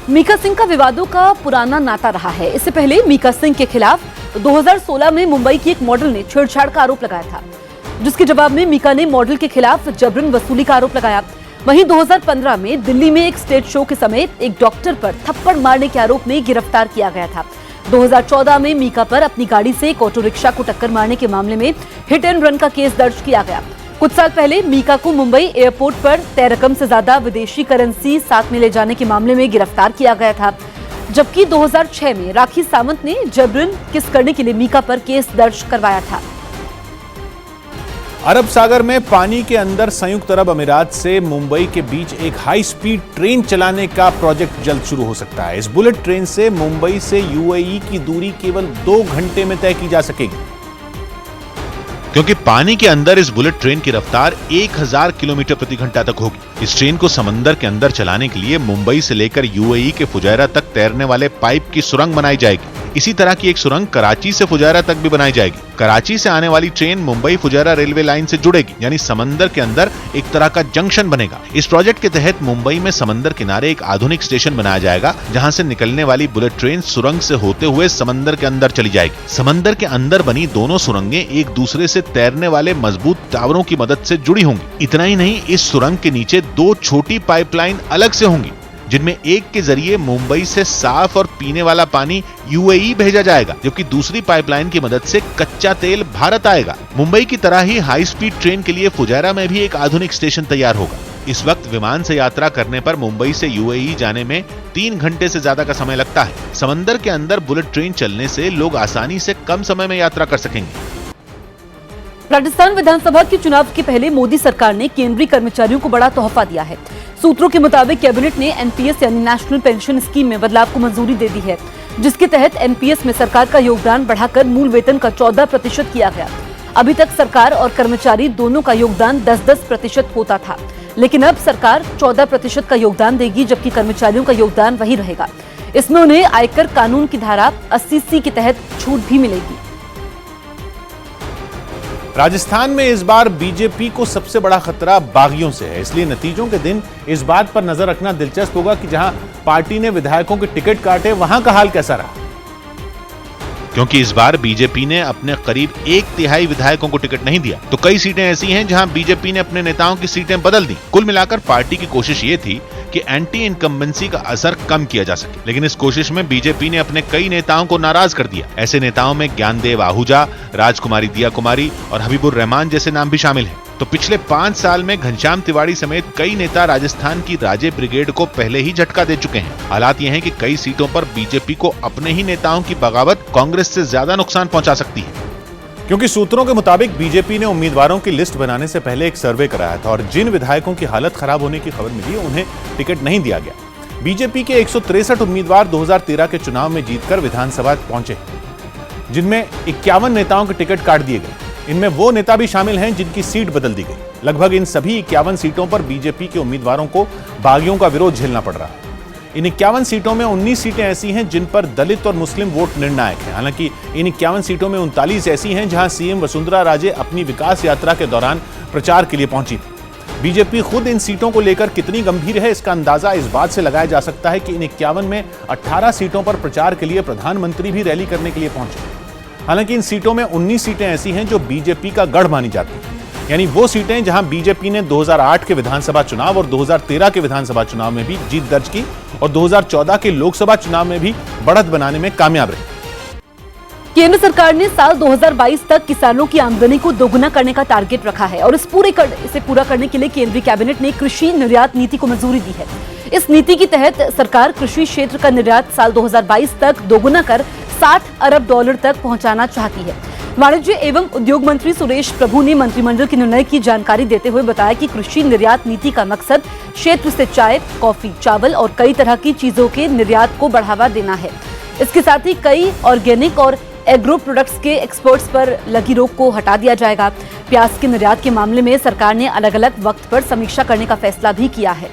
मीका सिंह का विवादों का पुराना नाता रहा है। इससे पहले मीका सिंह के खिलाफ 2016 में मुंबई की एक मॉडल ने छेड़छाड़ का आरोप लगाया था, जिसके जवाब में मीका ने मॉडल के खिलाफ जबरन वसूली का आरोप लगाया। वहीं 2015 में दिल्ली में एक स्टेज शो के समय एक डॉक्टर पर थप्पड़ मारने के आरोप में गिरफ्तार किया गया था। 2014 में मीका पर अपनी गाड़ी से एक ऑटो रिक्शा को टक्कर मारने के मामले में हिट एंड रन का केस दर्ज किया गया। कुछ साल पहले मीका को मुंबई एयरपोर्ट पर तय रकम से ज्यादा विदेशी करेंसी साथ में ले जाने के मामले में गिरफ्तार किया गया था, जबकि 2006 में राखी सावंत ने जबरन किस करने के लिए मीका पर केस दर्ज करवाया था। अरब सागर में पानी के अंदर संयुक्त अरब अमीरात से मुंबई के बीच एक हाई स्पीड ट्रेन चलाने का प्रोजेक्ट जल्द शुरू हो सकता है। इस बुलेट ट्रेन से मुंबई से यूएई की दूरी केवल 2 घंटे में तय की जा सकेगी, क्योंकि पानी के अंदर इस बुलेट ट्रेन की रफ्तार 1000 किलोमीटर प्रति घंटा तक होगी। इस ट्रेन को समंदर के अंदर चलाने के लिए मुंबई से लेकर यूएई के फुजैरा तक तैरने वाले पाइप की सुरंग बनाई जाएगी। इसी तरह की एक सुरंग कराची से फुजैरा तक भी बनाई जाएगी। कराची से आने वाली train Mumbai Fujairah railway line से जुड़ेगी, यानी समंदर के अंदर एक तरह का जंक्शन बनेगा। इस प्रोजेक्ट के तहत मुंबई में समंदर किनारे एक आधुनिक स्टेशन बनाया जाएगा, जहां से निकलने वाली बुलेट ट्रेन सुरंग से होते हुए समंदर के अंदर चली जाएगी। समंदर के अंदर बनी दोनों सुरंगें एक दूसरे से तैरने वाले मजबूत टावरों की मदद से जुड़ी होंगी। इतना ही नहीं, इस सुरंग के नीचे 2 छोटी पाइपलाइन अलग से होंगी, जिनमें एक के जरिए मुंबई से साफ और पीने वाला पानी यूएई भेजा जाएगा, जबकि दूसरी पाइपलाइन की मदद से कच्चा तेल भारत आएगा। मुंबई की तरह ही हाई स्पीड ट्रेन के लिए फुजैरा में भी एक आधुनिक स्टेशन तैयार होगा। इस वक्त विमान से यात्रा करने पर मुंबई से यूएई जाने में 3 घंटे से ज्यादा का समय लगता है। समंदर के अंदर बुलेट ट्रेन चलने से लोग आसानी से कम समय में यात्रा कर सकेंगे। राजस्थान विधानसभा के चुनाव के पहले मोदी सरकार ने केंद्रीय कर्मचारियों को बड़ा तोहफा दिया है। सूत्रों के मुताबिक कैबिनेट ने एनपीएस यानी नेशनल पेंशन स्कीम में बदलाव को मंजूरी दे दी है, जिसके तहत एनपीएस में सरकार का योगदान बढ़ाकर मूल वेतन का 14% किया गया। अभी तक सरकार और कर्मचारी दोनों का योगदान 10-10% होता था, लेकिन अब सरकार 14% का योगदान देगी, जबकि कर्मचारियों का योगदान वही रहेगा। इसमें उन्हें आयकर कानून की धारा 80C के तहत छूट भी मिलेगी। राजस्थान में इस बार बीजेपी को सबसे बड़ा खतरा बागियों से है, इसलिए नतीजों के दिन इस बात पर नजर रखना दिलचस्प होगा कि जहां पार्टी ने विधायकों के टिकट काटे, वहां का हाल कैसा रहा। क्योंकि इस बार बीजेपी ने अपने करीब 1/3 विधायकों को टिकट नहीं दिया, तो कई सीटें ऐसी हैं जहां बीजेपी ने अपने नेताओं की सीटें बदल दी। कुल मिलाकर पार्टी की कोशिश ये थी कि एंटी इनकम्बेंसी का असर कम किया जा सके, लेकिन इस कोशिश में बीजेपी ने अपने कई नेताओं को नाराज कर दिया। ऐसे नेताओं में ज्ञानदेव आहूजा, राजकुमारी दिया कुमारी और हबीबुर रहमान जैसे नाम भी शामिल हैं। तो पिछले 5 साल में घनश्याम तिवाड़ी समेत कई नेता राजस्थान की राजे ब्रिगेड को पहले ही झटका दे चुके हैं। हालात ये हैं कि कई सीटों पर बीजेपी को अपने ही नेताओं की बगावत कांग्रेस से ज्यादा नुकसान पहुंचा सकती है, क्योंकि सूत्रों के मुताबिक बीजेपी ने उम्मीदवारों की लिस्ट बनाने से पहले एक सर्वे कराया था और जिन विधायकों की हालत खराब होने की खबर मिली, उन्हें टिकट नहीं दिया गया। बीजेपी के 163 उम्मीदवार 2013 के चुनाव में जीतकर विधानसभा पहुंचे, जिनमें 51 नेताओं के टिकट काट दिए गए। इनमें वो नेता भी शामिल हैं जिनकी सीट बदल दी गई। लगभग इन सभी 51 सीटों पर बीजेपी के उम्मीदवारों को बागियों का विरोध झेलना पड़ रहा है। इन 51 सीटों में 19 सीटें ऐसी हैं जिन पर दलित और मुस्लिम वोट निर्णायक हैं। हालांकि इन 51 सीटों में 39 ऐसी हैं जहां सीएम वसुंधरा राजे अपनी विकास यात्रा के दौरान प्रचार के लिए पहुंची थी। बीजेपी खुद इन सीटों को लेकर कितनी गंभीर है, इसका अंदाजा इस बात से लगाया जा सकता है कि इन 51 में 18 सीटों पर प्रचार के लिए प्रधानमंत्री भी रैली करने के लिए पहुंचे। हालांकि इन सीटों में 19 सीटें ऐसी हैं जो बीजेपी का गढ़ मानी जाती हैं, यानी वो सीटें जहां बीजेपी ने 2008 के विधानसभा चुनाव और 2013 के विधानसभा चुनाव में भी जीत दर्ज की और 2014 के लोकसभा चुनाव में भी बढ़त बनाने में कामयाब रही। केंद्र सरकार ने साल 2022 तक किसानों की आमदनी को दोगुना करने का टारगेट रखा है और इसे पूरा करने के लिए केंद्रीय कैबिनेट ने कृषि निर्यात नीति को मंजूरी दी है। इस नीति के तहत सरकार कृषि क्षेत्र का निर्यात साल 2022 तक दोगुना कर $60 अरब तक पहुंचाना चाहती है। वाणिज्य एवं उद्योग मंत्री सुरेश प्रभु ने मंत्रिमंडल के निर्णय की जानकारी देते हुए बताया कि कृषि निर्यात नीति का मकसद क्षेत्र से चाय, कॉफी, चावल और कई तरह की चीजों के निर्यात को बढ़ावा देना है। इसके साथ ही कई ऑर्गेनिक और एग्रो प्रोडक्ट्स के एक्सपोर्ट्स पर लगी रोक को हटा दिया जाएगा। प्याज के निर्यात के मामले में सरकार ने अलग अलग वक्त पर समीक्षा करने का फैसला भी किया है।